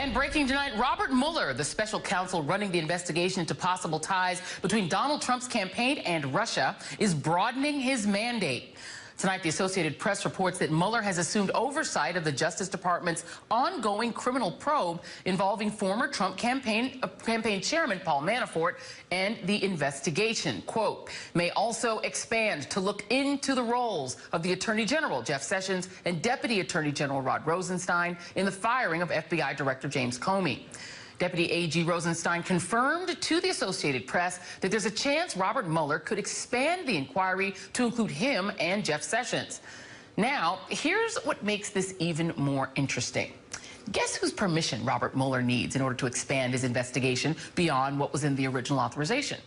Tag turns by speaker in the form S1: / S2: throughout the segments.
S1: And breaking tonight, Robert Mueller, the special counsel running the investigation into possible ties between Donald Trump's campaign and Russia, is broadening his mandate. Tonight, the Associated Press reports that Mueller has assumed oversight of the Justice Department's ongoing criminal probe involving former Trump campaign chairman Paul Manafort, and the investigation, quote, may also expand to look into the roles of the Attorney General, Jeff Sessions, and Deputy Attorney General Rod Rosenstein in the firing of FBI Director James Comey. Deputy AG Rosenstein confirmed to the Associated Press that there's a chance Robert Mueller could expand the inquiry to include him and Jeff Sessions. Now, here's what makes this even more interesting. Guess whose permission Robert Mueller needs in order to expand his investigation beyond what was in the original authorization?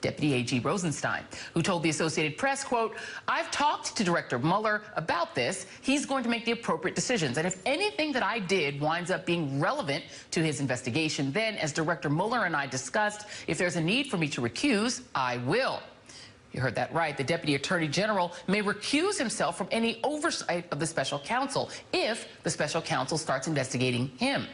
S1: Deputy AG Rosenstein, who told the Associated Press, quote, I've talked to Director Mueller about this. He's going to make the appropriate decisions. And if anything that I did winds up being relevant to his investigation, then, as Director Mueller and I discussed, if there's a need for me to recuse, I will. You heard that right. The Deputy Attorney General may recuse himself from any oversight of the special counsel if the special counsel starts investigating him.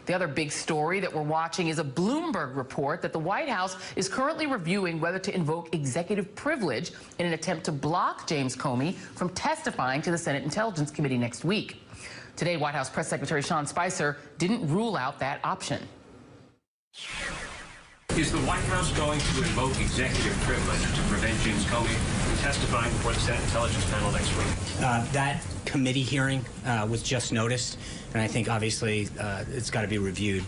S1: The other big story that we're watching is a Bloomberg report that the White House is currently reviewing whether to invoke executive privilege in an attempt to block James Comey from testifying to the Senate Intelligence Committee next week. Today, White House Press Secretary Sean Spicer didn't rule out that option.
S2: Is the White House going to invoke executive privilege to prevent James Comey from testifying before the Senate Intelligence Panel next week?
S3: That committee hearing was just noticed, and I think obviously it's got to be reviewed.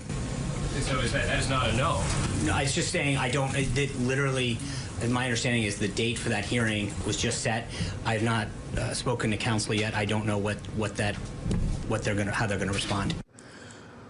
S2: So that is not a no?
S3: No, I was just saying I don't. It literally, my understanding is the date for that hearing was just set. I have not spoken to counsel yet. I don't know how they're gonna respond.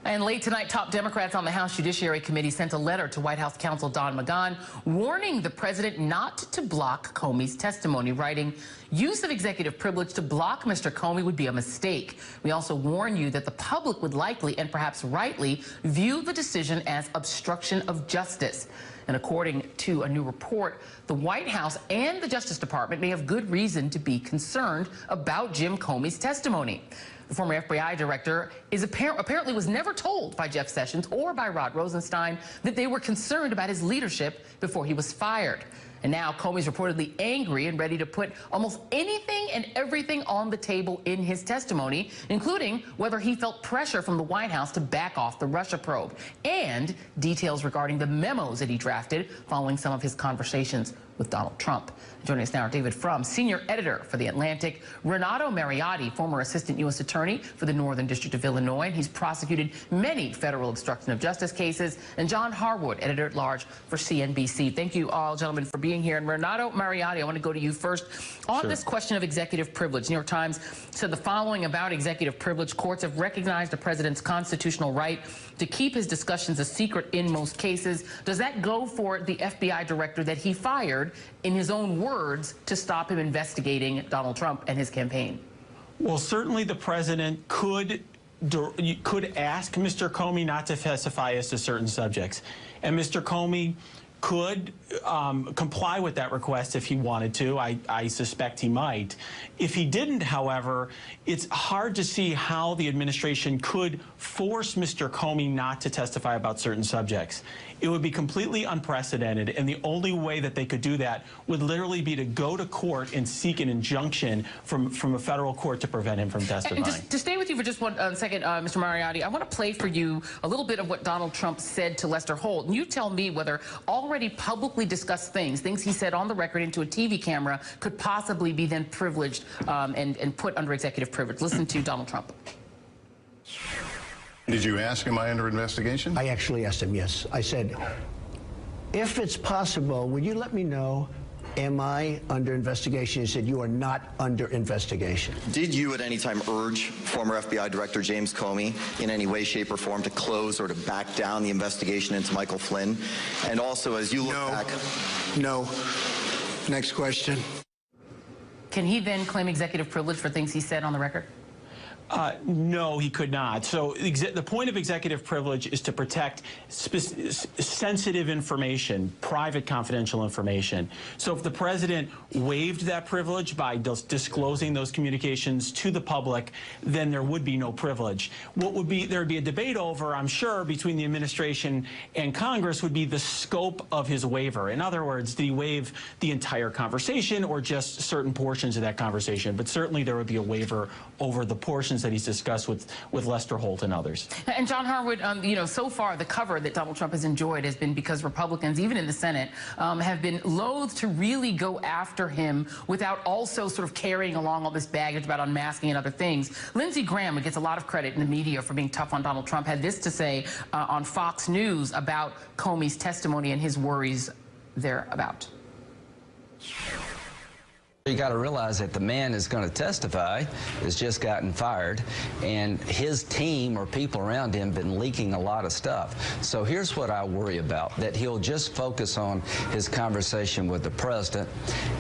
S1: And late tonight, top Democrats on the House Judiciary Committee sent a letter to White House counsel Don McGahn warning the president not to block Comey's testimony, writing, use of executive privilege to block Mr. Comey would be a mistake. We also warn you that the public would likely, and perhaps rightly, view the decision as obstruction of justice. And according to a new report, the White House and the Justice Department may have good reason to be concerned about Jim Comey's testimony. The former FBI director apparently was never told by Jeff Sessions or by Rod Rosenstein that they were concerned about his leadership before he was fired. And now Comey's reportedly angry and ready to put almost anything and everything on the table in his testimony, including whether he felt pressure from the White House to back off the Russia probe, and details regarding the memos that he drafted following some of his conversations with Donald Trump. Joining us now, David Frum, senior editor for The Atlantic, Renato Mariotti, former assistant U.S. attorney for the Northern District of Illinois, and he's prosecuted many federal obstruction of justice cases, and John Harwood, editor-at-large for CNBC. Thank you all, gentlemen, for being here. And Renato Mariotti, I want to go to you first. On this question of executive privilege, New York Times said the following about executive privilege: courts have recognized a president's constitutional right to keep his discussions a secret in most cases. Does that go for the FBI director that he fired, in his own words, to stop him investigating Donald Trump and his campaign?
S4: Well, certainly the president could ask Mr. Comey not to testify as to certain subjects, and Mr. Comey could comply with that request if he wanted to. I suspect he might. If he didn't, however, it's hard to see how the administration could force Mr. Comey not to testify about certain subjects. It would be completely unprecedented, and the only way that they could do that would literally be to go to court and seek an injunction from a federal court to prevent him from testifying. And
S1: just to stay with you for just one second, Mr. Mariotti, I want to play for you a little bit of what Donald Trump said to Lester Holt. And you tell me whether already publicly discussed things he said on the record into a TV camera, could possibly be then privileged and put under executive privilege. Listen to Donald Trump.
S5: Did you ask, am I under investigation?
S6: I actually asked him, yes. I said, if it's possible, would you let me know, am I under investigation? He said, you are not under investigation.
S7: Did you at any time urge former FBI Director James Comey in any way, shape, or form to close or to back down the investigation into Michael Flynn? And also, as you look back...
S6: No. Next question.
S1: Can he then claim executive privilege for things he said on the record?
S4: No, he could not. So the point of executive privilege is to protect sensitive information, private confidential information. So if the president waived that privilege by disclosing those communications to the public, then there would be no privilege. There would be a debate over, I'm sure, between the administration and Congress would be the scope of his waiver. In other words, did he waive the entire conversation or just certain portions of that conversation? But certainly there would be a waiver over the portions that he's discussed with Lester Holt and others.
S1: And John Harwood, you know, so far the cover that Donald Trump has enjoyed has been because Republicans, even in the Senate, have been loath to really go after him without also sort of carrying along all this baggage about unmasking and other things. Lindsey Graham, who gets a lot of credit in the media for being tough on Donald Trump, had this to say on Fox News about Comey's testimony and his worries thereabout.
S8: You got to realize that the man is going to testify has just gotten fired, and his team or people around him been leaking a lot of stuff. So here's what I worry about, that he'll just focus on his conversation with the president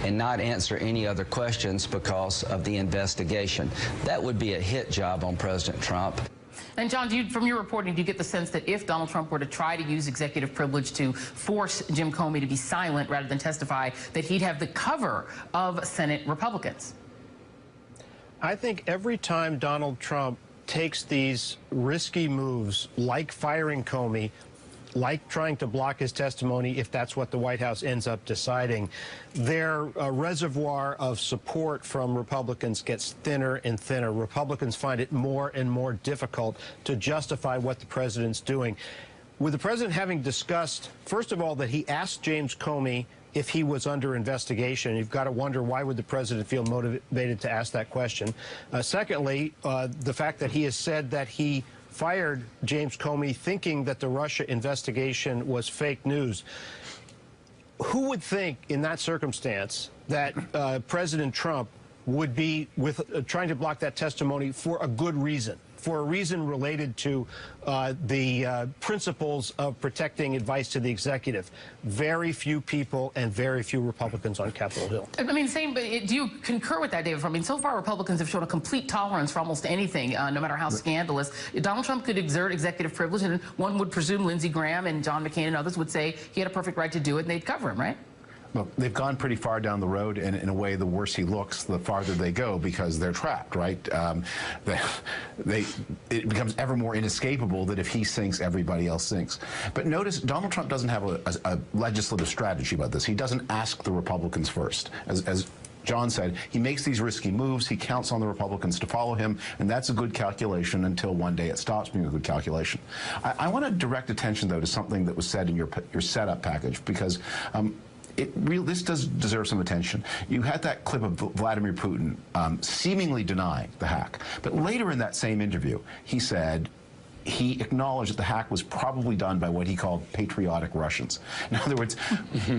S8: and not answer any other questions because of the investigation. That would be a hit job on President Trump.
S1: And John, from your reporting, do you get the sense that if Donald Trump were to try to use executive privilege to force Jim Comey to be silent rather than testify, that he'd have the cover of Senate Republicans?
S9: I think every time Donald Trump takes these risky moves, like firing Comey, like trying to block his testimony if that's what the White House ends up deciding, their reservoir of support from Republicans gets thinner and thinner. Republicans find it more and more difficult to justify what the president's doing. With the president having discussed, first of all, that he asked James Comey if he was under investigation, you've got to wonder, why would the president feel motivated to ask that question? Secondly, the fact that he has said that he fired James Comey thinking that the Russia investigation was fake news. Who would think in that circumstance that President Trump would be trying to block that testimony for a good reason, for a reason related to the principles of protecting advice to the executive? Very few people and very few Republicans on Capitol Hill.
S1: I mean, but do you concur with that, David? I mean, so far Republicans have shown a complete tolerance for almost anything, no matter how scandalous. Donald Trump could exert executive privilege, and one would presume Lindsey Graham and John McCain and others would say he had a perfect right to do it, and they'd cover him, right?
S5: Look, they've gone pretty far down the road, and in a way, the worse he looks, the farther they go, because they're trapped, right? It becomes ever more inescapable that if he sinks, everybody else sinks. But notice, Donald Trump doesn't have a legislative strategy about this. He doesn't ask the Republicans first. As John said, he makes these risky moves, he counts on the Republicans to follow him, and that's a good calculation until one day it stops being a good calculation. I want to direct attention, though, to something that was said in your setup package, because this does deserve some attention. You had that clip of Vladimir Putin seemingly denying the hack, but later in that same interview, he said he acknowledged that the hack was probably done by what he called patriotic Russians. In other words,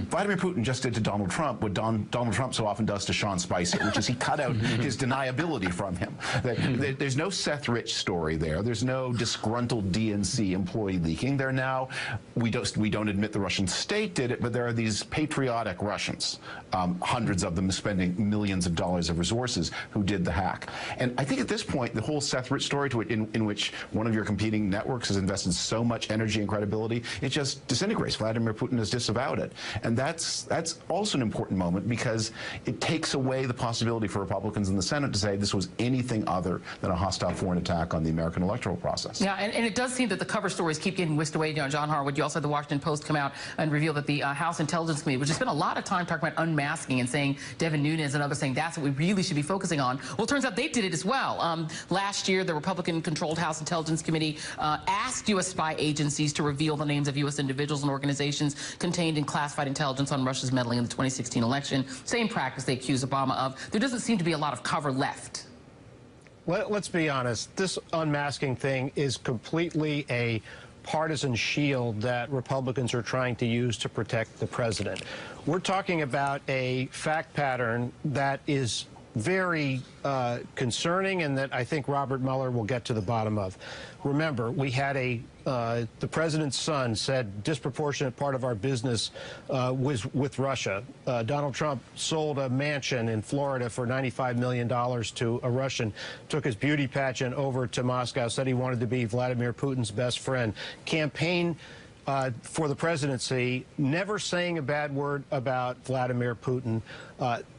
S5: Vladimir Putin just did to Donald Trump what Donald Trump so often does to Sean Spicer, which is he cut out his deniability from him. There's no Seth Rich story there. There's no disgruntled DNC employee leaking. There now, we don't admit the Russian state did it, but there are these patriotic Russians, hundreds of them spending millions of dollars of resources, who did the hack. And I think at this point, the whole Seth Rich story, in which one of your competing networks has invested so much energy and credibility, it just disintegrates. Vladimir Putin has disavowed it. And that's also an important moment, because it takes away the possibility for Republicans in the Senate to say this was anything other than a hostile foreign attack on the American electoral process.
S1: Yeah, and it does seem that the cover stories keep getting whisked away. You know, John Harwood, you also had the Washington Post come out and reveal that the House Intelligence Committee, which has spent a lot of time talking about unmasking and saying Devin Nunes and others saying that's what we really should be focusing on. Well, it turns out they did it as well. Last year, the Republican-controlled House Intelligence Committee asked U.S. spy agencies to reveal the names of U.S. individuals and organizations contained in classified intelligence on Russia's meddling in the 2016 election. Same practice they accuse Obama of. There doesn't seem to be a lot of cover left.
S9: Let's be honest. This unmasking thing is completely a partisan shield that Republicans are trying to use to protect the president. We're talking about a fact pattern that is very concerning and that I think Robert Mueller will get to the bottom of. Remember, we had the president's son said disproportionate part of our business was with Russia. Donald Trump sold a mansion in Florida for $95 million to a Russian, took his beauty pageant over to Moscow, said he wanted to be Vladimir Putin's best friend, campaigned for the presidency, never saying a bad word about Vladimir Putin.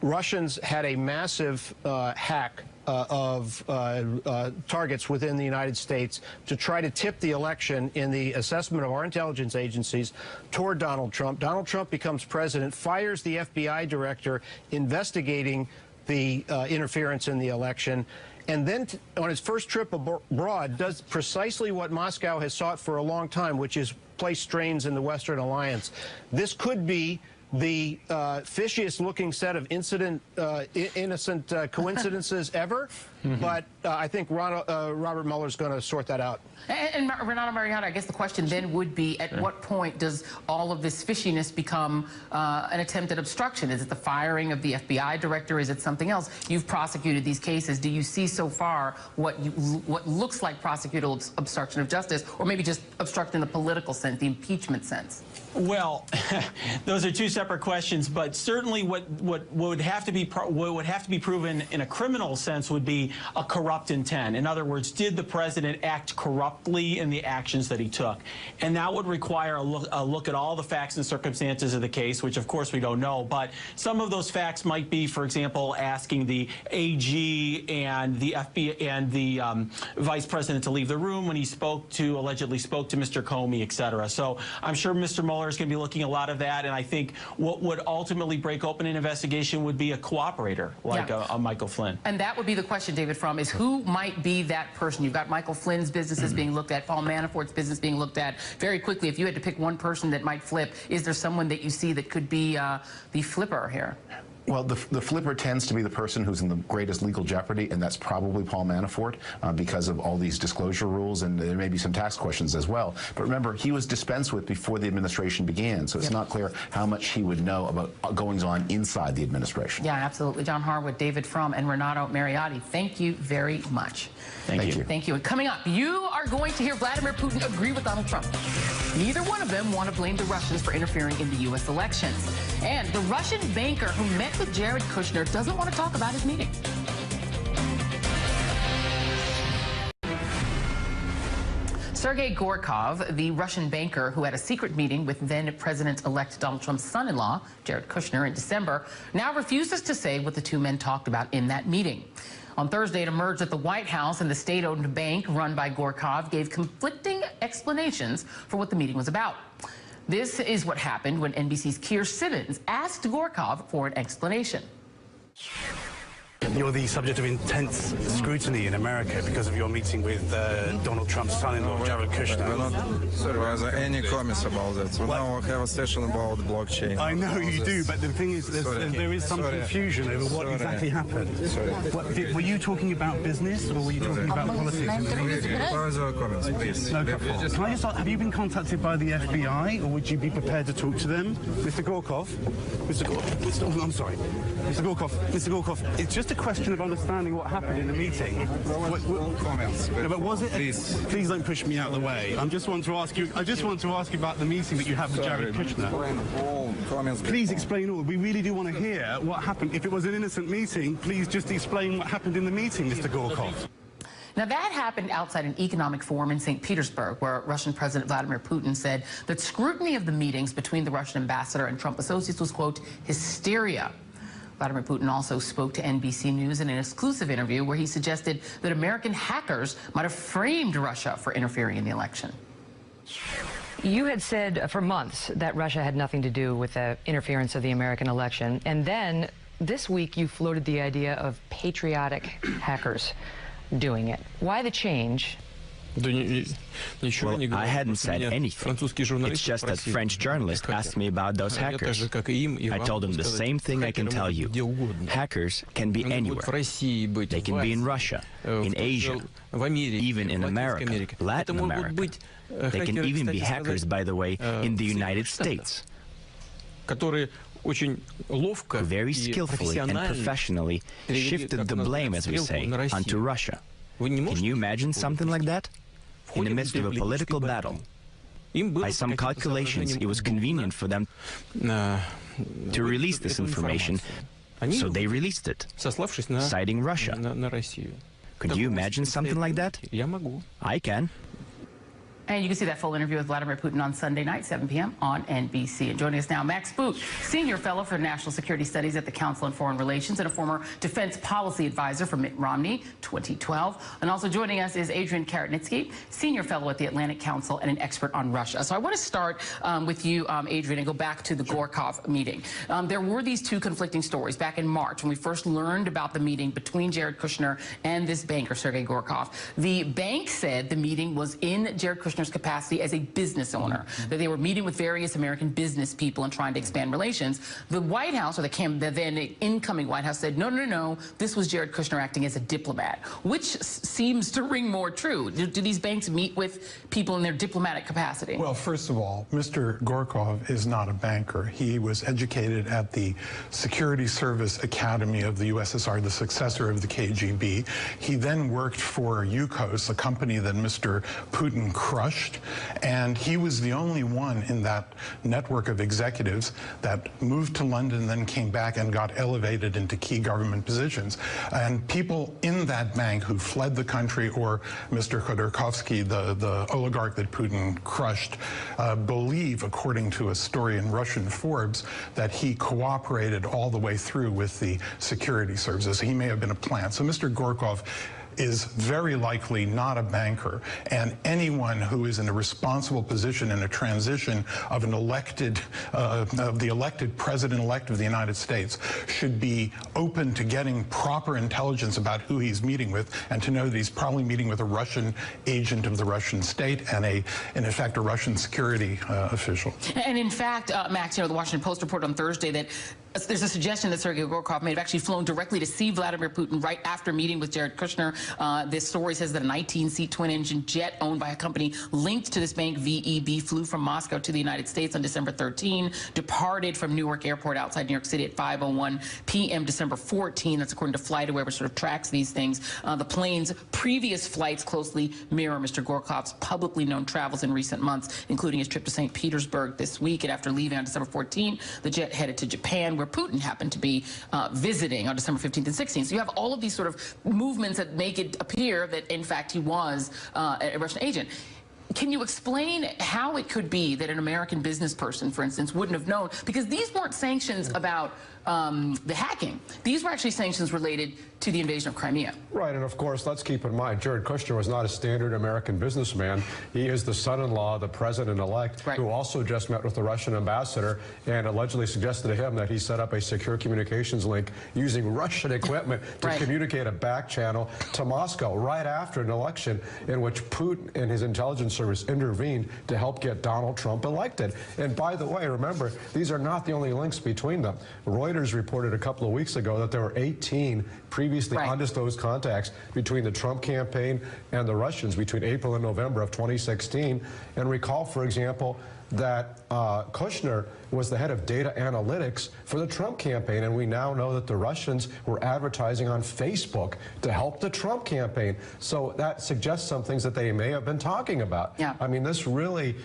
S9: Russians had a massive hack of targets within the United States to try to tip the election in the assessment of our intelligence agencies toward Donald Trump. Donald Trump becomes president, fires the FBI director investigating the interference in the election, and then on his first trip abroad does precisely what Moscow has sought for a long time, which is place strains in the Western alliance. This could be the fishiest looking set of innocent coincidences ever, but I think Robert Mueller is going to sort that out.
S1: And Renato Mariano, I guess the question then would be, at what point does all of this fishiness become an attempt at obstruction? Is it the firing of the FBI director? Is it something else? You've prosecuted these cases. Do you see so far what looks like prosecutorial obstruction of justice, or maybe just obstruct in the political sense, the impeachment sense?
S4: Well, those are two separate questions, but certainly what would have to be proven in a criminal sense would be a corrupt intent. In other words, did the president act corruptly in the actions that he took? And that would require a look at all the facts and circumstances of the case, which of course we don't know. But some of those facts might be, for example, asking the AG and the FBI and the vice president to leave the room when he allegedly spoke to Mr. Comey, et cetera. So I'm sure Mr. Mueller is going to be looking at a lot of that, and I think what would ultimately break open an investigation would be a cooperator like a Michael Flynn.
S1: And that would be the question, David Frum, is who might be that person? You've got Michael Flynn's businesses being looked at, Paul Manafort's business being looked at. Very quickly, if you had to pick one person that might flip, is there someone that you see that could be the flipper here?
S5: Well, the flipper tends to be the person who's in the greatest legal jeopardy, and that's probably Paul Manafort because of all these disclosure rules, and there may be some tax questions as well. But remember, he was dispensed with before the administration began, so it's not clear how much he would know about goings-on inside the administration.
S1: Yeah, absolutely. John Harwood, David Frum, and Renato Mariotti, thank you very much.
S5: Thank you.
S1: Thank you. And coming up, you are going to hear Vladimir Putin agree with Donald Trump. Neither one of them want to blame the Russians for interfering in the U.S. elections. And the Russian banker who met with Jared Kushner doesn't want to talk about his meeting. Sergei Gorkov, the Russian banker who had a secret meeting with then-President-elect Donald Trump's son-in-law, Jared Kushner, in December, now refuses to say what the two men talked about in that meeting. On Thursday, it emerged that the White House and the state-owned bank run by Gorkov gave conflicting explanations for what the meeting was about. This is what happened when NBC's Keir Simmons asked Gorkov for an explanation.
S10: You're the subject of intense scrutiny in America because of your meeting with Donald Trump's son-in-law, Jared Kushner.
S11: We're not supervising any comments about that. We now have a session about blockchain.
S10: I know you do, but the thing is, there is some confusion over what exactly happened. Were you talking about business, or were you talking about politics?
S11: Supervise our comments, please.
S10: No problem. Can I just ask, have you been contacted by the FBI, or would you be prepared to talk to them? Mr. Gorkov? Mr. Gorkov, I'm sorry. Mr. Gorkov, it's just a question of understanding what happened in the meeting.
S11: Comments.
S10: No, but was it? Please don't push me out of the way. I just want to ask you about the meeting that you had with Jared Kushner. Please explain all. We really do want to hear what happened. If it was an innocent meeting, please just explain what happened in the meeting, Mr. Gorkov.
S1: Now, that happened outside an economic forum in St. Petersburg, where Russian President Vladimir Putin said that scrutiny of the meetings between the Russian ambassador and Trump associates was, quote, hysteria. Vladimir Putin also spoke to NBC News in an exclusive interview where he suggested that American hackers might have framed Russia for interfering in the election.
S12: You had said for months that Russia had nothing to do with the interference of the American election, and then this week you floated the idea of patriotic hackers doing it. Why the change?
S13: Well, I hadn't said anything. It's just that French journalist asked me about those hackers. I told him the same thing I can tell you. Hackers can be anywhere. They can be in Russia, in Asia, even in America, Latin America. They can even be hackers, by the way, in the United States. who very skillfully and professionally shifted the blame, as we say, onto Russia. Can you imagine something like that? In the midst of a political battle. By some calculations, it was convenient for them to release this information, so they released it, citing Russia. Could you imagine something like that? I can.
S1: And you can see that full interview with Vladimir Putin on Sunday night, 7 p.m. on NBC. And joining us now, Max Boot, Senior Fellow for National Security Studies at the Council on Foreign Relations and a former Defense Policy Advisor for Mitt Romney, 2012. And also joining us is Adrian Karatnitsky, Senior Fellow at the Atlantic Council and an expert on Russia. So I want to start with you, Adrian, and go back to the Gorkov meeting. There were these two conflicting stories back in March when we first learned about the meeting between Jared Kushner and this banker, Sergei Gorkov. The bank said the meeting was in Jared Kushner's capacity as a business owner, that they were meeting with various American business people and trying to expand relations. The White House, or the then incoming White House, said, no, no, no, this was Jared Kushner acting as a diplomat, which seems to ring more true. Do these banks meet with people in their diplomatic capacity?
S14: Well, first of all, Mr. Gorkov is not a banker. He was educated at the Security Service Academy of the USSR, the successor of the KGB. He then worked for Yukos, a company that Mr. Putin crushed. And he was the only one in that network of executives that moved to London, then came back and got elevated into key government positions. And people in that bank who fled the country, or Mr. Khodorkovsky, the oligarch that Putin crushed, believe, according to a story in Russian Forbes, that he cooperated all the way through with the security services. He may have been a plant. So Mr. Gorkov is very likely not a banker, and anyone who is in a responsible position in a transition of an elected, of the elected president-elect of the United States should be open to getting proper intelligence about who he's meeting with, and to know that he's probably meeting with a Russian agent of the Russian state and in effect, a Russian security official. And in fact, Max, the Washington Post reported on Thursday that there's a suggestion that Sergei Gorkov may have actually flown directly to see Vladimir Putin right after meeting with Jared Kushner. This story says that a 19-seat twin-engine jet owned by a company linked to this bank, VEB, flew from Moscow to the United States on December 13, departed from Newark Airport outside New York City at 5:01 p.m. December 14. That's according to FlightAware, which sort of tracks these things. The plane's previous flights closely mirror Mr. Gorkov's publicly known travels in recent months, including his trip to St. Petersburg this week. And after leaving on December 14, the jet headed to Japan, where Putin happened to be visiting on December 15th and 16th. So you have all of these sort of movements that make it appear that, in fact, he was a Russian agent. Can you explain how it could be that an American business person, for instance, wouldn't have known? Because these weren't sanctions about the hacking. These were actually sanctions related to the invasion of Crimea.
S15: Right, and of course, let's keep in mind, Jared Kushner was not a standard American businessman. He is the son-in-law of the president-elect, who also just met with the Russian ambassador and allegedly suggested to him that he set up a secure communications link using Russian equipment to communicate a back channel to Moscow right after an election in which Putin and his intelligence service intervened to help get Donald Trump elected. And by the way, remember, these are not the only links between them. Reuters reported a couple of weeks ago that there were 18 previously undisclosed contacts between the Trump campaign and the Russians between April and November of 2016. And recall, for example, that Kushner was the head of data analytics for the Trump campaign, and we now know that the Russians were advertising on Facebook to help the Trump campaign. So that suggests some things that they may have been talking about. Yeah. I mean, this really,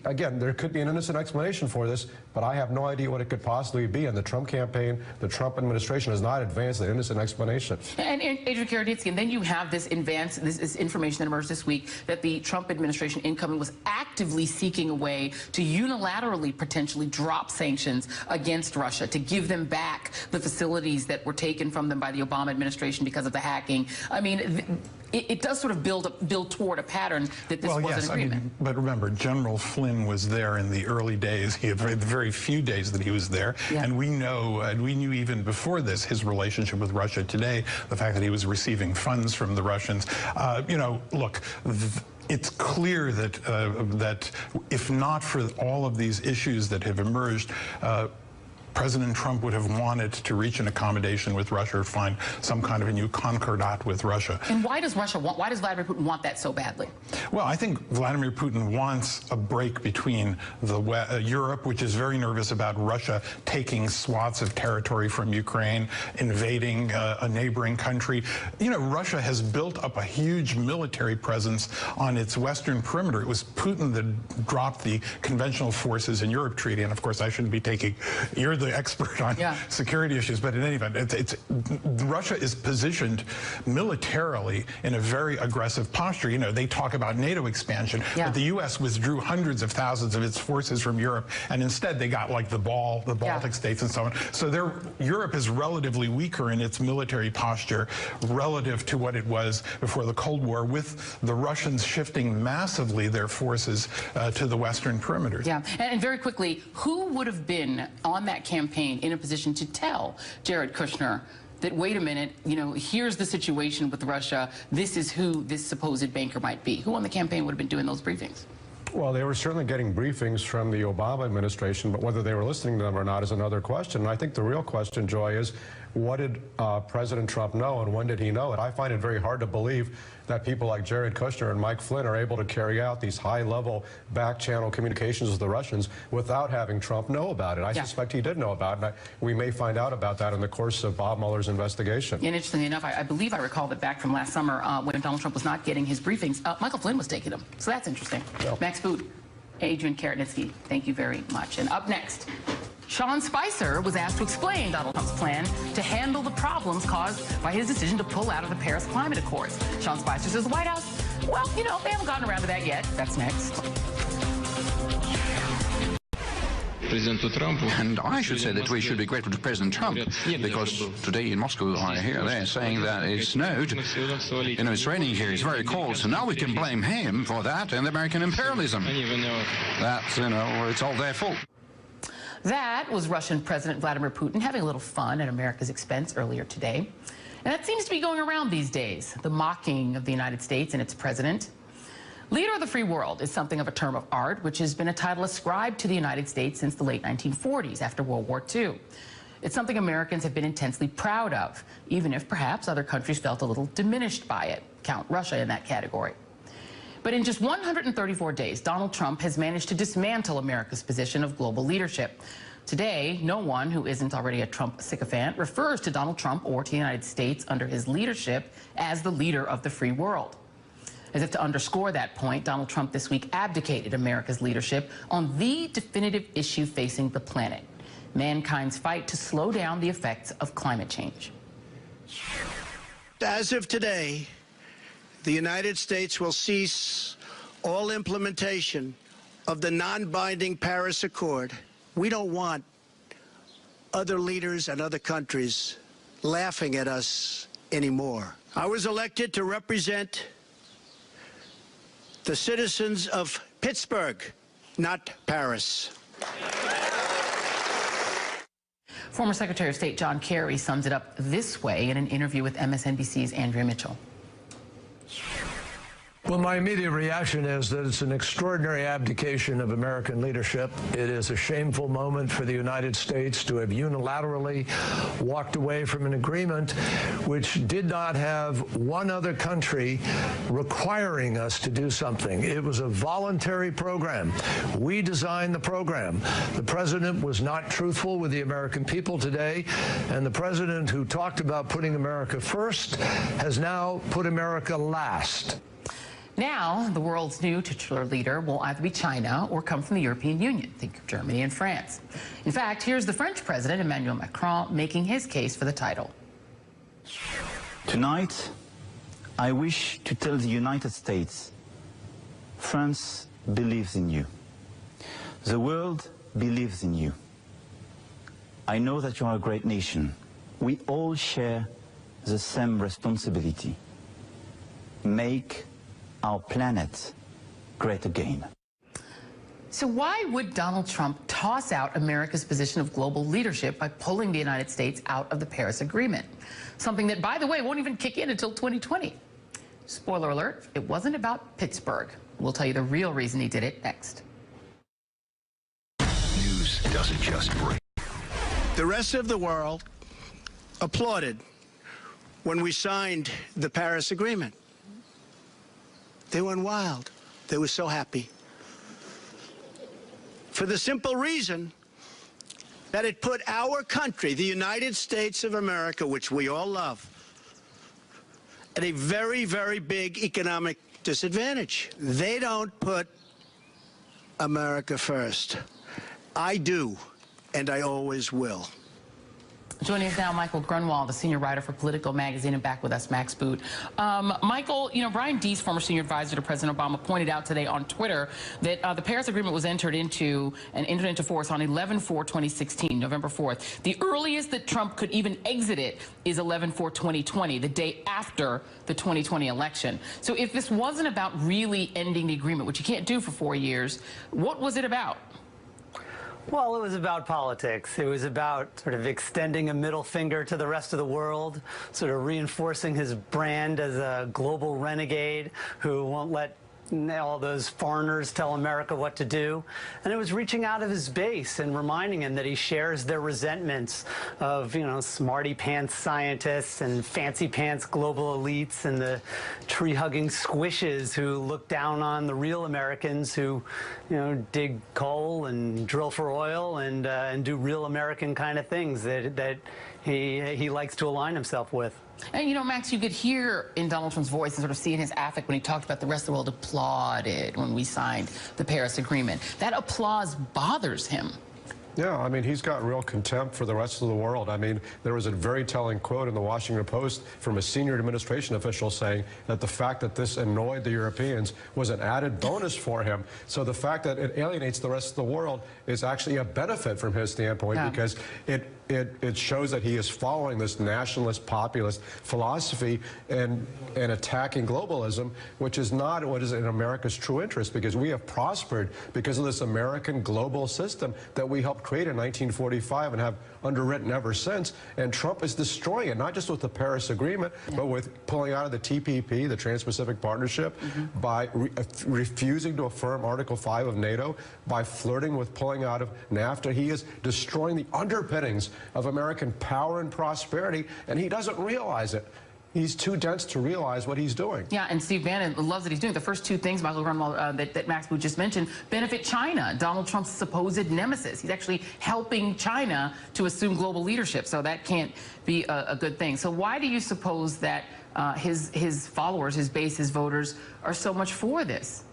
S15: again, there could be an innocent explanation for this, but I have no idea what it could possibly be. And the Trump campaign, the Trump administration has not advanced an innocent explanation. And Adrian Karatnitsky, and then you have this information that emerged this week that the Trump administration incoming was actively seeking a way to unilaterally potentially drop sanctions against Russia, to give them back the facilities that were taken from them by the Obama administration because of the hacking. I mean, it does sort of build toward a pattern that this was an agreement. I mean, but remember, General Flynn was there in the early days. He had the very few days that he was there, and we know, and we knew even before this, his relationship with Russia today, the fact that he was receiving funds from the Russians. You know, look. It's clear that that if not for all of these issues that have emerged,
S14: President Trump would have wanted to reach an accommodation with Russia or find some kind of a new concordat with Russia.
S1: And why does Vladimir Putin want that so badly?
S14: Well, I think Vladimir Putin wants a break between Europe, which is very nervous about Russia taking swaths of territory from Ukraine, invading a neighboring country. You know, Russia has built up a huge military presence on its western perimeter. It was Putin that dropped the conventional forces in Europe treaty, and of course I shouldn't be taking, you're the expert on security issues, but in any event, Russia is positioned militarily in a very aggressive posture. You know, they talk about NATO expansion, but the U.S. withdrew hundreds of thousands of its forces from Europe, and instead they got like the Baltic states and so on. So Europe is relatively weaker in its military posture relative to what it was before the Cold War, with the Russians shifting massively their forces to the western perimeter.
S1: Yeah, and very quickly, who would have been on that campaign in a position to tell Jared Kushner that, wait a minute, you know, here's the situation with Russia, this is who this supposed banker might be? Who on the campaign would have been doing those briefings?
S15: Well, they were certainly getting briefings from the Obama administration, but whether they were listening to them or not is another question. And I think the real question, Joy, is what did President Trump know and when did he know it? I find it very hard to believe that people like Jared Kushner and Mike Flynn are able to carry out these high-level back-channel communications with the Russians without having Trump know about it. I suspect he did know about it, and we may find out about that in the course of Bob Mueller's investigation.
S1: And interestingly enough, I believe I recall that back from last summer when Donald Trump was not getting his briefings, Michael Flynn was taking them. So that's interesting. Yeah. Max Boot, Adrian Karatnitsky, thank you very much. And up next, Sean Spicer was asked to explain Donald Trump's plan to handle the problems caused by his decision to pull out of the Paris Climate Accords. Sean Spicer says the White House, well, you know, they haven't gotten around to that yet. That's next.
S16: And I should say that we should be grateful to President Trump, because today in Moscow I hear they're saying that it snowed. You know, it's raining here, it's very cold, so now we can blame him for that and American imperialism. That's, you know, it's all their fault.
S1: That was Russian President Vladimir Putin having a little fun at America's expense earlier today. And that seems to be going around these days, the mocking of the United States and its president. Leader of the free world is something of a term of art, which has been a title ascribed to the United States since the late 1940s, after World War II. It's something Americans have been intensely proud of, even if perhaps other countries felt a little diminished by it. Count Russia in that category. But in just 134 days, Donald Trump has managed to dismantle America's position of global leadership. Today, no one who isn't already a Trump sycophant refers to Donald Trump or to the United States under his leadership as the leader of the free world. As if to underscore that point, Donald Trump this week abdicated America's leadership on the definitive issue facing the planet: mankind's fight to slow down the effects of climate change.
S6: As of today, the United States will cease all implementation of the non-binding Paris Accord. We don't want other leaders and other countries laughing at us anymore. I was elected to represent the citizens of Pittsburgh, not Paris.
S1: Former Secretary of State John Kerry sums it up this way in an interview with MSNBC's Andrea Mitchell.
S17: Well, my immediate reaction is that it's an extraordinary abdication of American leadership. It is a shameful moment for the United States to have unilaterally walked away from an agreement which did not have one other country requiring us to do something. It was a voluntary program. We designed the program. The president was not truthful with the American people today, and the president who talked about putting America first has now put America last.
S1: Now, the world's new titular leader will either be China or come from the European Union. Think of Germany and France. In fact, here's the French president, Emmanuel Macron, making his case for the title.
S18: Tonight, I wish to tell the United States, France believes in you. The world believes in you. I know that you are a great nation. We all share the same responsibility. Make our planet great again.
S1: So why would Donald Trump toss out America's position of global leadership by pulling the United States out of the Paris Agreement? Something that, by the way, won't even kick in until 2020. Spoiler alert, it wasn't about Pittsburgh. We'll tell you the real reason he did it next.
S19: News doesn't just break.
S6: The rest of the world applauded when we signed the Paris Agreement. They went wild. They were so happy. For the simple reason that it put our country, the United States of America, which we all love, at a very, very big economic disadvantage. They don't put America first. I do, and I always will.
S1: Joining us now, Michael Grunwald, the senior writer for Politico magazine, and back with us, Max Boot. Michael, you know, Brian Deese, former senior advisor to President Obama, pointed out today on Twitter that the Paris Agreement was entered into force on 11/4/2016, November 4th. The earliest that Trump could even exit it is 11/4/2020, the day after the 2020 election. So if this wasn't about really ending the agreement, which you can't do for 4 years, what was it about?
S19: Well, it was about politics. It was about sort of extending a middle finger to the rest of the world, sort of reinforcing his brand as a global renegade who won't let all those foreigners tell America what to do. And it was reaching out of his base and reminding him that he shares their resentments of, you know, smarty pants scientists and fancy pants global elites and the tree-hugging squishes who look down on the real Americans who, you know, dig coal and drill for oil and do real American kind of things that he likes to align himself with.
S1: And, you know, Max, you could hear in Donald Trump's voice and sort of see in his affect when he talked about the rest of the world applauded when we signed the Paris Agreement. That applause bothers him.
S15: Yeah, I mean, he's got real contempt for the rest of the world. I mean, there was a very telling quote in the Washington Post from a senior administration official saying that the fact that this annoyed the Europeans was an added bonus for him. So the fact that it alienates the rest of the world is actually a benefit from his standpoint because it shows that he is following this nationalist populist philosophy and attacking globalism, which is not what is in America's true interest, because we have prospered because of this American global system that we helped create in 1945 and have underwritten ever since. And Trump is destroying it, not just with the Paris Agreement, but with pulling out of the TPP, the Trans-Pacific Partnership, by refusing to affirm Article 5 of NATO, by flirting with pulling out of NAFTA. He is destroying the underpinnings of American power and prosperity, and he doesn't realize it. He's too dense to realize what he's doing.
S1: Yeah, and Steve Bannon loves that he's doing. The first two things, Michael Grunwald, that Max Boot just mentioned, benefit China, Donald Trump's supposed nemesis. He's actually helping China to assume global leadership, so that can't be a good thing. So why do you suppose that his followers, his base, his voters are so much for this?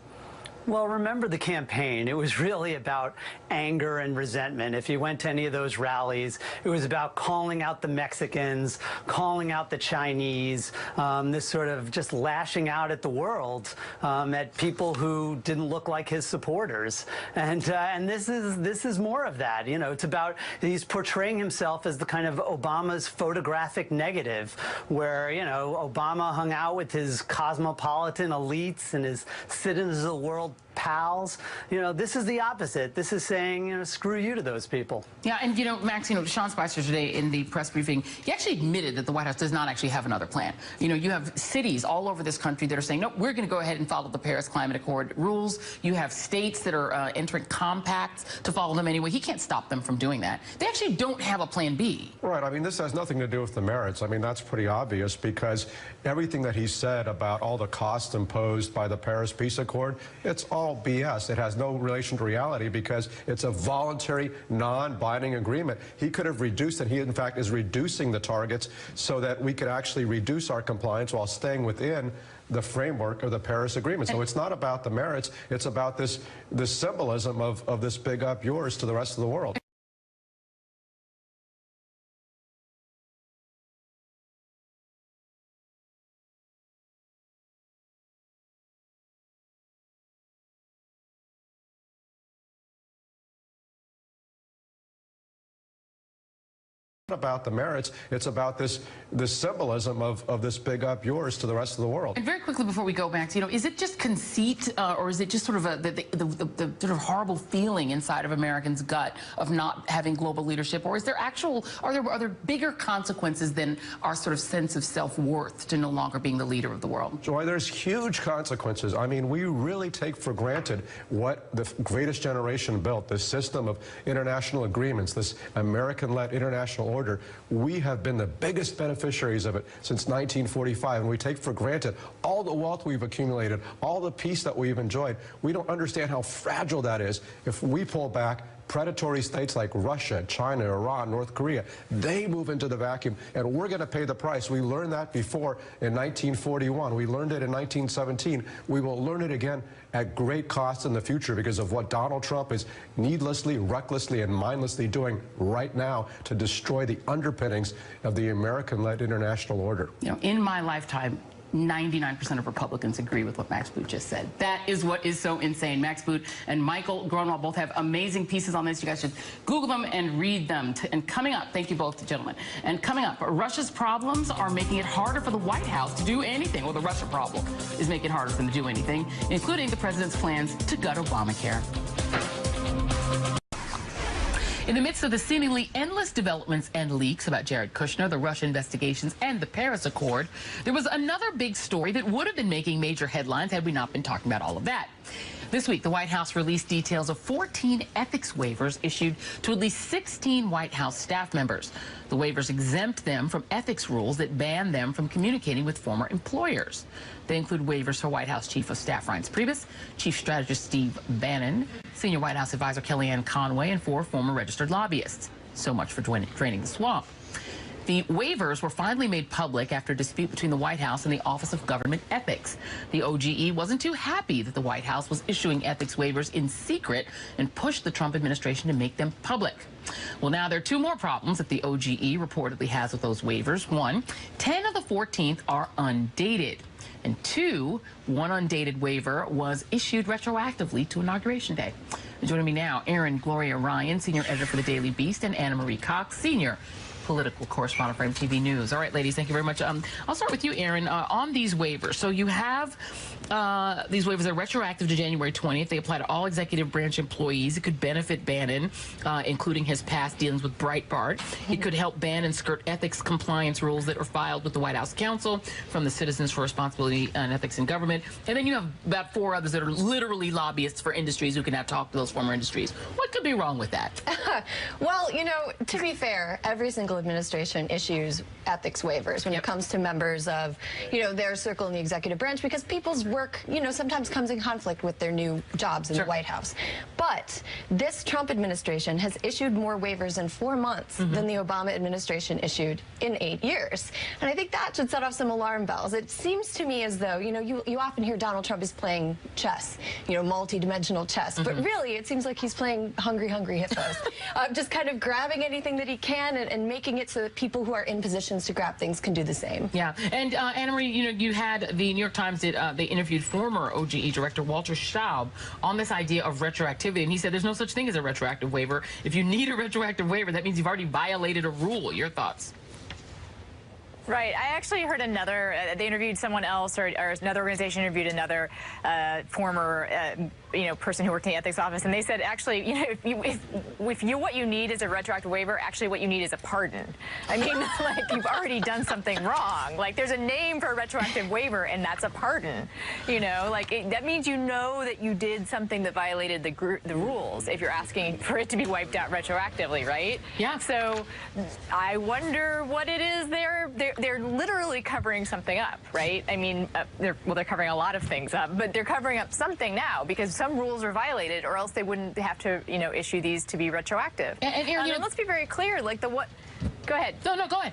S19: Well, remember the campaign. It was really about anger and resentment. If you went to any of those rallies, it was about calling out the Mexicans, calling out the Chinese, this sort of just lashing out at the world, at people who didn't look like his supporters. And this is more of that. You know, it's about, he's portraying himself as the kind of Obama's photographic negative, where, you know, Obama hung out with his cosmopolitan elites and his citizens of the world pals. You know, this is the opposite. This is saying, you know, screw you to those people.
S1: Yeah, and, you know, Max, you know, Sean Spicer today in the press briefing, he actually admitted that the White House does not actually have another plan. You know, you have cities all over this country that are saying, no, we're going to go ahead and follow the Paris Climate Accord rules. You have states that are entering compacts to follow them anyway. He can't stop them from doing that. They actually don't have a plan B.
S15: Right. I mean, this has nothing to do with the merits. I mean, that's pretty obvious, because everything that he said about all the costs imposed by the Paris Peace Accord, it's all BS. It has no relation to reality because it's a voluntary, non-binding agreement. He could have reduced it. He, in fact, is reducing the targets so that we could actually reduce our compliance while staying within the framework of the Paris Agreement. So it's not about the merits. It's about this symbolism of this big up yours to the rest of the world. about the merits. It's about this symbolism of this big up yours to the rest of the world.
S1: And very quickly before we go back to, is it just conceit or is it just sort of the sort of horrible feeling inside of Americans' gut of not having global leadership, or is there are there bigger consequences than our sort of sense of self-worth to no longer being the leader of the world?
S15: Joy, there's huge consequences. I mean, we really take for granted what the greatest generation built, this system of international agreements, this American-led international order. We have been the biggest beneficiaries of it since 1945, and we take for granted all the wealth we've accumulated, all the peace that we've enjoyed. We don't understand how fragile that is. If we pull back, predatory states like Russia, China, Iran, North Korea, they move into the vacuum, and we're going to pay the price. We learned that before in 1941. We learned it in 1917. We will learn it again at great cost in the future because of what Donald Trump is needlessly, recklessly, and mindlessly doing right now to destroy the underpinnings of the American-led international order.
S1: You know, in my lifetime, 99% of Republicans agree with what Max Boot just said. That is what is so insane. Max Boot and Michael Gronwald both have amazing pieces on this. You guys should Google them and read them. And coming up, thank you both, gentlemen. And coming up, Russia's problems are making it harder for the White House to do anything. Well, the Russia problem is making it harder for them to do anything, including the president's plans to gut Obamacare. In the midst of the seemingly endless developments and leaks about Jared Kushner, the Russia investigations, and the Paris Accord, there was another big story that would have been making major headlines had we not been talking about all of that. This week, the White House released details of 14 ethics waivers issued to at least 16 White House staff members. The waivers exempt them from ethics rules that ban them from communicating with former employers. They include waivers for White House Chief of Staff Reince Priebus, Chief Strategist Steve Bannon, Senior White House Advisor Kellyanne Conway, and 4 former registered lobbyists. So much for draining the swamp. The waivers were finally made public after a dispute between the White House and the Office of Government Ethics. The OGE wasn't too happy that the White House was issuing ethics waivers in secret and pushed the Trump administration to make them public. Well, now there are 2 more problems that the OGE reportedly has with those waivers. 1, 10 of the 14th are undated. And 2, one undated waiver was issued retroactively to Inauguration Day. Joining me now, Erin Gloria Ryan, Senior Editor for the Daily Beast, and Anna Marie Cox, Senior Political Correspondent for MTV News. All right, ladies, thank you very much. I'll start with you, Erin, on these waivers. So you have these waivers that are retroactive to January 20th. They apply to all executive branch employees. It could benefit Bannon, including his past dealings with Breitbart. It could help Bannon skirt ethics compliance rules that are filed with the White House Counsel from the Citizens for Responsibility and Ethics in Government. And then you have about 4 others that are literally lobbyists for industries who can now talk to those former industries. What could be wrong with that?
S20: Well, you know, to be fair, every single administration issues ethics waivers when it comes to members of, you know, their circle in the executive branch, because people's work, you know, sometimes comes in conflict with their new jobs in the White House. But this Trump administration has issued more waivers in 4 months than the Obama administration issued in 8 years. And I think that should set off some alarm bells. It seems to me as though, you know, you often hear Donald Trump is playing chess, you know, multi-dimensional chess. But really, it seems like he's playing hungry hippos. Just kind of grabbing anything that he can and making it so that people who are in positions to grab things can do the same.
S1: Yeah, and Anna Marie, you know, you had the New York Times they interviewed former OGE director Walter Schaub on this idea of retroactivity, and he said there's no such thing as a retroactive waiver. If you need a retroactive waiver, that means you've already violated a rule. Your thoughts?
S21: Right. I actually heard another, they interviewed someone else, or another organization interviewed another former, you know, person who worked in the ethics office, and they said, actually, you know, if what you need is a retroactive waiver, actually what you need is a pardon. I mean, like, you've already done something wrong. Like, there's a name for a retroactive waiver, and that's a pardon. You know, like, that means you know that you did something that violated the rules if you're asking for it to be wiped out retroactively, right?
S1: Yeah.
S21: So I wonder what it is they're literally covering something up, right? I mean, they're covering a lot of things up, but they're covering up something now because some rules are violated, or else they wouldn't have to, you know, issue these to be retroactive.
S1: And
S21: let's be very clear, like Go ahead.
S1: No, go ahead.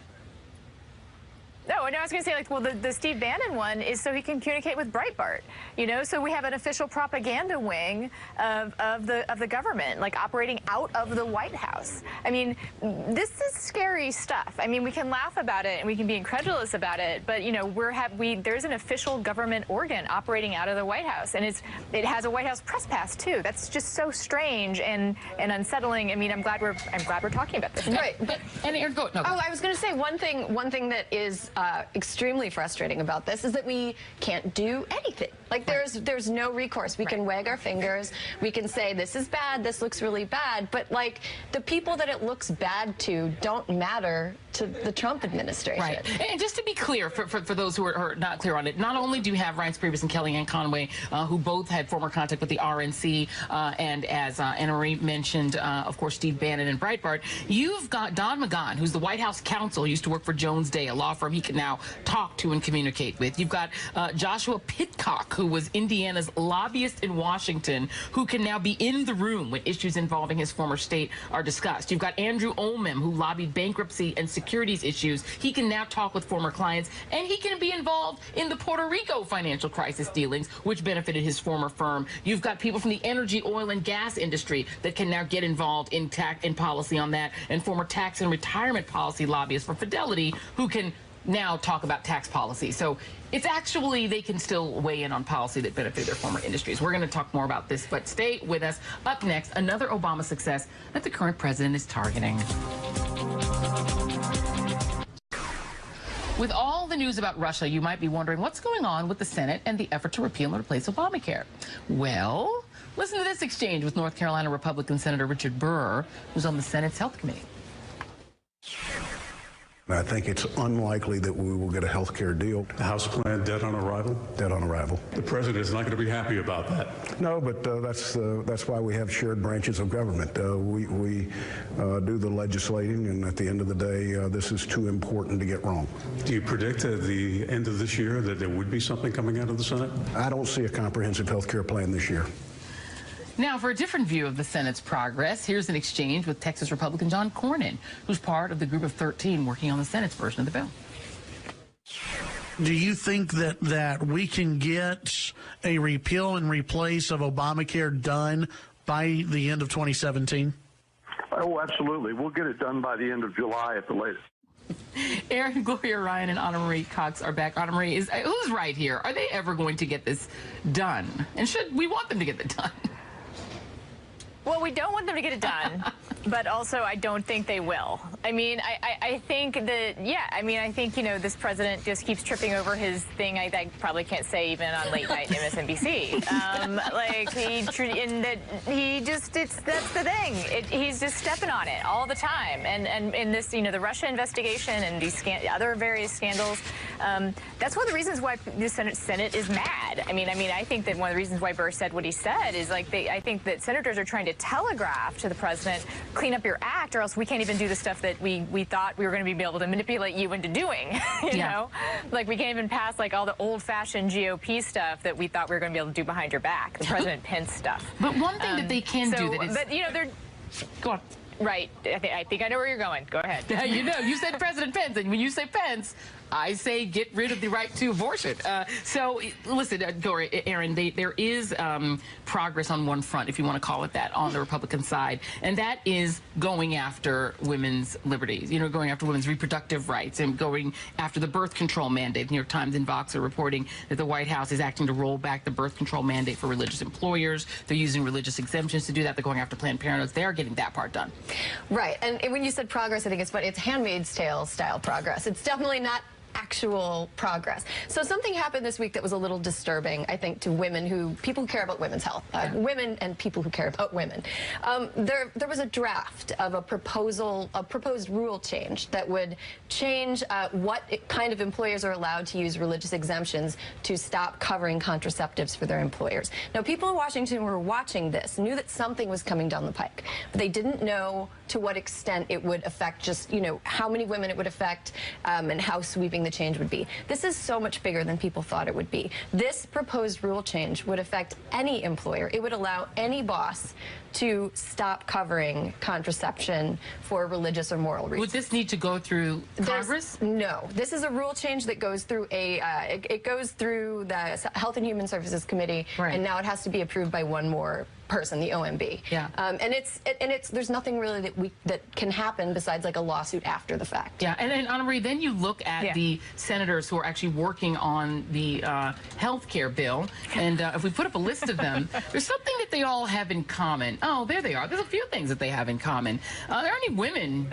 S21: No, I was going to say, like, well, the Steve Bannon one is so he can communicate with Breitbart, you know, so we have an official propaganda wing of the government, like, operating out of the White House. I mean, this is scary stuff. I mean, we can laugh about it and we can be incredulous about it, but, you know, there's an official government organ operating out of the White House, and it has a White House press pass, too. That's just so strange and unsettling. I mean, I'm glad we're talking about this.
S20: Right, but
S1: Aaron, go. No.
S20: Oh, I was going to say one thing that is extremely frustrating about this is that we can't do anything. Like, there's no recourse. We can wag our fingers. We can say, this is bad, this looks really bad. But, like, the people that it looks bad to don't matter to the Trump administration.
S1: Right. And just to be clear, for those who are not clear on it, not only do you have Reince Priebus and Kellyanne Conway, who both had former contact with the RNC, and as Anna Marie mentioned, of course, Steve Bannon and Breitbart, you've got Don McGahn, who's the White House counsel, used to work for Jones Day, a law firm he can now talk to and communicate with. You've got Joshua Pitcock, who was Indiana's lobbyist in Washington, who can now be in the room when issues involving his former state are discussed. You've got Andrew Olmem, who lobbied bankruptcy and securities issues. He can now talk with former clients, and he can be involved in the Puerto Rico financial crisis dealings, which benefited his former firm. You've got people from the energy, oil, and gas industry that can now get involved in policy on that, and former tax and retirement policy lobbyists for Fidelity who can now talk about tax policy. So it's actually, they can still weigh in on policy that benefited their former industries. We're going to talk more about this, but stay with us. Up next, another Obama success that the current president is targeting. With all the news about Russia, you might be wondering what's going on with the Senate and the effort to repeal and replace Obamacare. Well, listen to this exchange with North Carolina Republican Senator Richard Burr, who's on the Senate's Health Committee.
S2: I think it's unlikely that we will get a health care deal.
S22: The House plan dead on arrival?
S2: Dead on arrival.
S22: The president is not going to be happy about that.
S2: No, but that's why we have shared branches of government. We do the legislating, and at the end of the day, this is too important to get wrong.
S22: Do you predict at the end of this year that there would be something coming out of the Senate?
S2: I don't see a comprehensive health care plan this year.
S1: Now, for a different view of the Senate's progress, here's an exchange with Texas Republican John Cornyn, who's part of the group of 13 working on the Senate's version of the bill.
S23: Do you think that we can get a repeal and replace of Obamacare done by the end of 2017?
S24: Oh, absolutely. We'll get it done by the end of July at the latest.
S1: Aaron, Gloria Ryan, and Anna Marie Cox are back. Anna Marie, who's right here? Are they ever going to get this done? And should we want them to get it done?
S21: Well, we don't want them to get it done, but also I don't think they will. I mean, I think that, yeah, I mean, I think, you know, this president just keeps tripping over his thing I probably can't say even on late night MSNBC. That's the thing. He's just stepping on it all the time. And in this, you know, the Russia investigation and these other various scandals, that's one of the reasons why the Senate is mad. I mean, I think that one of the reasons why Burr said what he said is, like, I think that senators are trying to telegraph to the president, clean up your act, or else we can't even do the stuff that we thought we were going to be able to manipulate you into doing. you know, like we can't even pass like all the old-fashioned GOP stuff that we thought we were going to be able to do behind your back, the President Pence stuff.
S1: But one thing that they can do that is,
S21: but you know, they're go on. Right. I think I know where you're going. Go ahead.
S1: You know, you said President Pence, and when you say Pence, I say get rid of the right to abortion. So, listen, Aaron, there is progress on one front, if you want to call it that, on the Republican side, and that is going after women's liberties, you know, going after women's reproductive rights and going after the birth control mandate. The New York Times and Vox are reporting that the White House is acting to roll back the birth control mandate for religious employers. They're using religious exemptions to do that. They're going after Planned Parenthood. They're getting that part done.
S20: Right, and when you said progress, I think it's Handmaid's Tale style progress. It's definitely not actual progress. So something happened this week that was a little disturbing, I think, to people who care about women's health, women and people who care about women. There was a draft of a proposed rule change that would change what kind of employers are allowed to use religious exemptions to stop covering contraceptives for their employers. Now, people in Washington who were watching this knew that something was coming down the pike, but they didn't know to what extent it would affect just, how many women it would affect and how sweeping the change would be. This is so much bigger than people thought it would be. This proposed rule change would affect any employer. It would allow any boss to stop covering contraception for religious or moral reasons.
S1: Would this need to go through Congress?
S20: No. This is a rule change that goes through it goes through the Health and Human Services Committee, and now it has to be approved by one more person, the OMB.
S1: Yeah.
S20: And there's nothing really that can happen besides like a lawsuit after the fact.
S1: Yeah, and Anna Marie, then you look at the senators who are actually working on the health care bill, and if we put up a list of them, there's something that they all have in common. Oh, there they are. There's a few things that they have in common. There aren't any women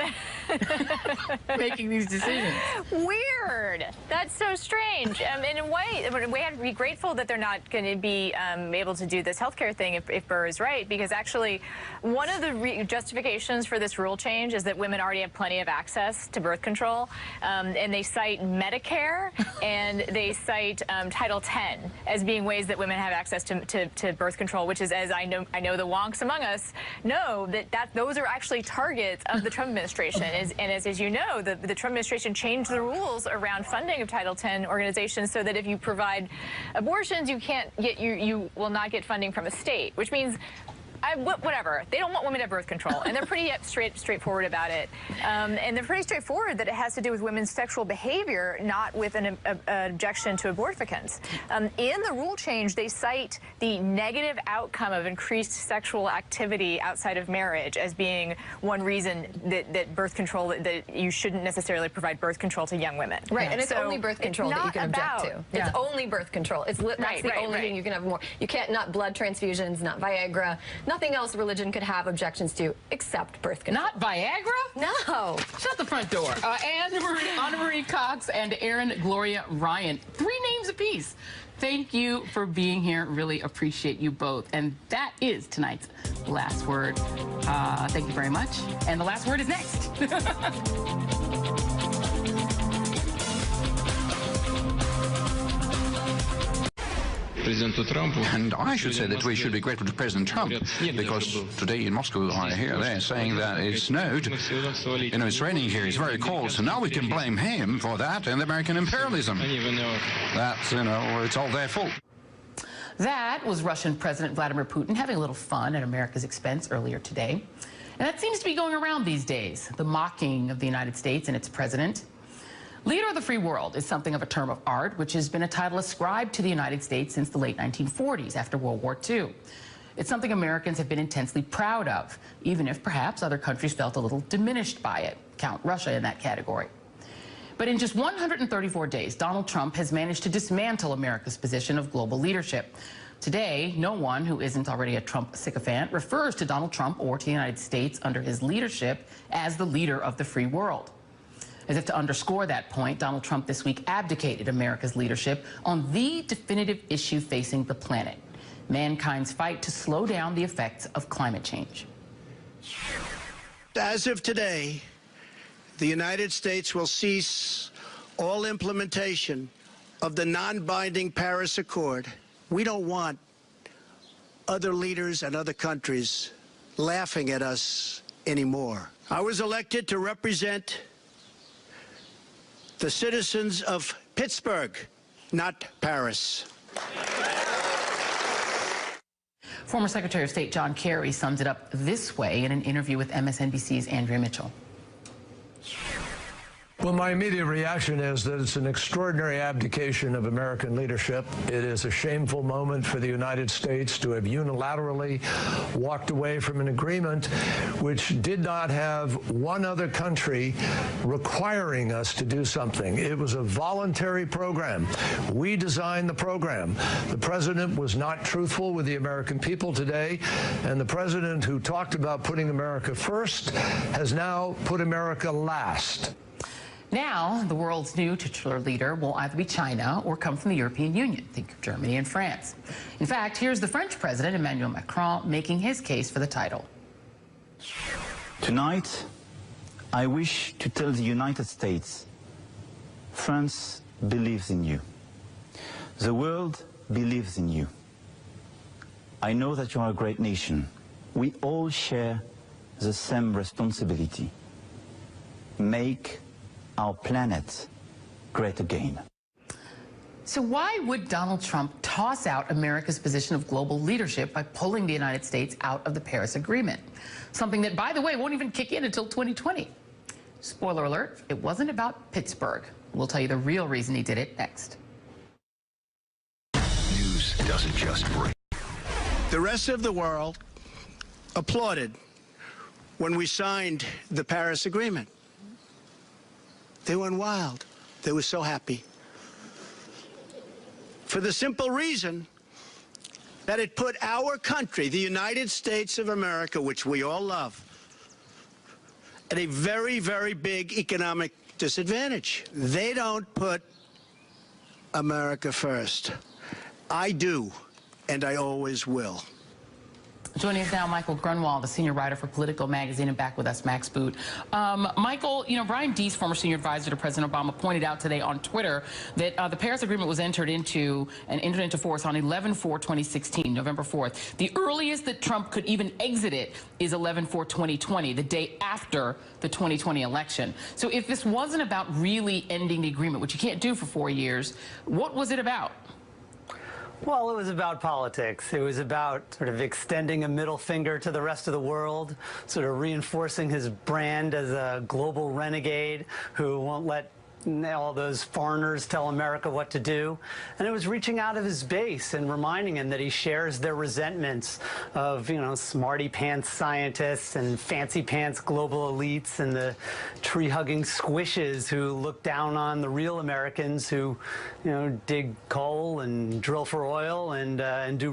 S1: making these decisions.
S21: Weird. That's so strange. In a way, we have to be grateful that they're not going to be able to do this health care thing if Burr is right, because actually one of the justifications for this rule change is that women already have plenty of access to birth control, and they cite Medicare and they cite Title X as being ways that women have access to birth control, which is, as I know the wonks among us know, that those are actually targets of the Trump administration. As you know, the Trump administration changed the rules around funding of Title X organizations so that if you provide abortions, you will not get funding from a state, which means whatever. They don't want women to have birth control, and they're pretty straightforward about it. And they're pretty straightforward that it has to do with women's sexual behavior, not with an objection to abortifacients. In the rule change, they cite the negative outcome of increased sexual activity outside of marriage as being one reason that birth control, that you shouldn't necessarily provide birth control to young women.
S20: Right, and it's only birth control that you can object to. It's only birth control. That's the only thing you can have more. You can't, not blood transfusions, not Viagra, nothing else religion could have objections to except birth control.
S1: Not Viagra?
S20: No.
S1: Shut the front door. Anna Marie Cox and Erin Gloria Ryan. 3 names apiece. Thank you for being here. Really appreciate you both. And that is tonight's Last Word. Thank you very much. And the last word is next.
S16: And I should say that we should be grateful to President Trump, because today in Moscow I hear they're saying that it snowed. It's raining here, it's very cold, so now we can blame him for that and American imperialism. That's, it's all their fault.
S1: That was Russian President Vladimir Putin having a little fun at America's expense earlier today. And that seems to be going around these days, the mocking of the United States and its president. Leader of the free world is something of a term of art, which has been a title ascribed to the United States since the late 1940s, after World War II. It's something Americans have been intensely proud of, even if perhaps other countries felt a little diminished by it. Count Russia in that category. But in just 134 days, Donald Trump has managed to dismantle America's position of global leadership. Today, no one who isn't already a Trump sycophant refers to Donald Trump or to the United States under his leadership as the leader of the free world. As if to underscore that point, Donald Trump this week abdicated America's leadership on the definitive issue facing the planet: mankind's fight to slow down the effects of climate change.
S6: As of today, the United States will cease all implementation of the non-binding Paris Accord. We don't want other leaders and other countries laughing at us anymore. I was elected to represent the citizens of Pittsburgh, not Paris.
S1: Former Secretary of State John Kerry sums it up this way in an interview with MSNBC's Andrea Mitchell.
S17: Well, my immediate reaction is that it's an extraordinary abdication of American leadership. It is a shameful moment for the United States to have unilaterally walked away from an agreement which did not have one other country requiring us to do something. It was a voluntary program. We designed the program. The president was not truthful with the American people today, and the president who talked about putting America first has now put America last.
S1: Now, the world's new titular leader will either be China or come from the European Union. Think of Germany and France. In fact, here's the French president, Emmanuel Macron, making his case for the title.
S18: Tonight, I wish to tell the United States, France believes in you. The world believes in you. I know that you are a great nation. We all share the same responsibility. Make our planet great again.
S1: So why would Donald Trump toss out America's position of global leadership by pulling the United States out of the Paris Agreement? Something that, by the way, won't even kick in until 2020. Spoiler alert, it wasn't about Pittsburgh. We'll tell you the real reason he did it next.
S3: News doesn't just break.
S6: The rest of the world applauded when we signed the Paris Agreement. They went wild. They were so happy. For the simple reason that it put our country, the United States of America, which we all love, at a very, very big economic disadvantage. They don't put America first. I do, and I always will.
S1: Joining us now, Michael Grunwald, a senior writer for Politico magazine, and back with us, Max Boot. Michael, you know, Brian Deese, former senior advisor to President Obama, pointed out today on Twitter that the Paris Agreement was entered into force on 11/4/2016, November 4th. The earliest that Trump could even exit it is 11/4/2020, the day after the 2020 election. So if this wasn't about really ending the agreement, which you can't do for 4 years, what was it about?
S19: Well, it was about politics. It was about sort of extending a middle finger to the rest of the world, sort of reinforcing his brand as a global renegade who won't let all those foreigners tell America what to do. And it was reaching out of his base and reminding him that he shares their resentments of, you know, smarty pants scientists and fancy pants global elites and the tree-hugging squishes who look down on the real Americans who, you know, dig coal and drill for oil and do